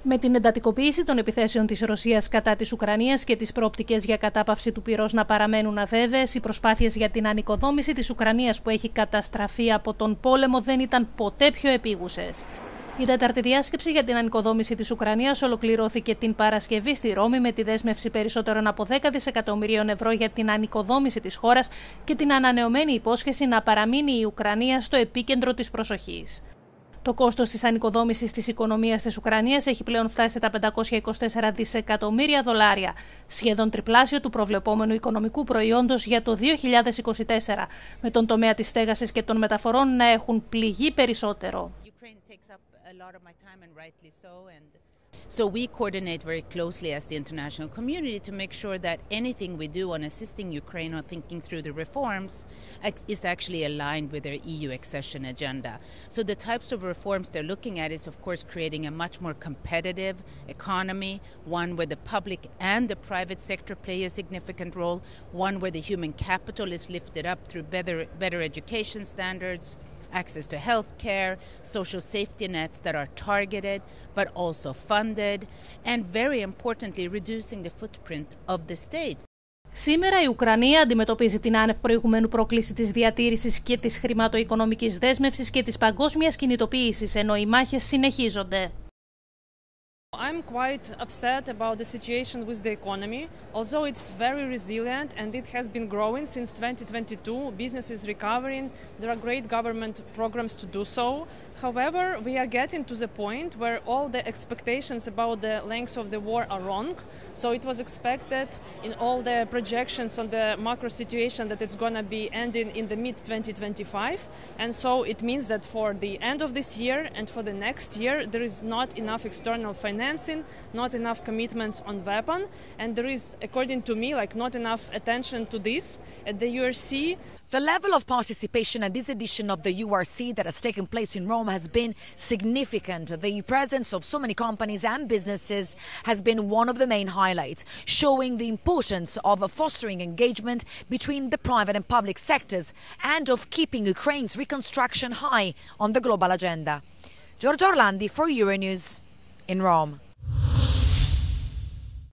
Με την εντατικοποίηση των επιθέσεων της Ρωσίας κατά της Ουκρανίας και τις προοπτικές για κατάπαυση του πυρός να παραμένουν αβέβαιες, οι προσπάθειες για την ανοικοδόμηση της Ουκρανίας που έχει καταστραφεί από τον πόλεμο δεν ήταν ποτέ πιο επίγουσες. Η τέταρτη διάσκεψη για την ανοικοδόμηση της Ουκρανίας ολοκληρώθηκε την Παρασκευή στη Ρώμη με τη δέσμευση περισσότερων από 10 δισεκατομμυρίων ευρώ για την ανοικοδόμηση της χώρας και την ανανεωμένη υπόσχεση να παραμείνει η Ουκρανία στο επίκεντρο της προσοχής. Το κόστος της ανοικοδόμησης της οικονομίας της Ουκρανίας έχει πλέον φτάσει τα 524 δισεκατομμύρια δολάρια, σχεδόν τριπλάσιο του προβλεπόμενου οικονομικού προϊόντος για το 2024, με τον τομέα της στέγασης και των μεταφορών να έχουν πληγεί περισσότερο. So we coordinate very closely as the international community to make sure that anything we do on assisting Ukraine on thinking through the reforms is actually aligned with their EU accession agenda. So the types of reforms they're looking at is, of course, creating a much more competitive economy, one where the public and the private sector play a significant role, one where the human capital is lifted up through better education standards, access to health care, social safety nets that are targeted but also funded, and very importantly, reducing the footprint of the state. Σήμερα η Ουκρανία αντιμετωπίζει την άνευ προηγουμένου πρόκληση της διατήρησης και της χρηματοοικονομικής δέσμευσης και της παγκόσμιας κινητοποίησης, ενώ οι μάχες συνεχίζονται. I'm quite upset about the situation with the economy. Although it's very resilient and it has been growing since 2022, business is recovering, there are great government programs to do so. However, we are getting to the point where all the expectations about the length of the war are wrong. So it was expected in all the projections on the macro situation that it's going to be ending in the mid-2025. And so it means that for the end of this year and for the next year, there is not enough external financing, not enough commitments on weapon, and there is, according to me, not enough attention to this at the URC. The level of participation at this edition of the URC that has taken place in Rome has been significant. The presence of so many companies and businesses has been one of the main highlights, showing the importance of fostering engagement between the private and public sectors and of keeping Ukraine's reconstruction high on the global agenda. Giorgio Orlandi for Euronews in Rome.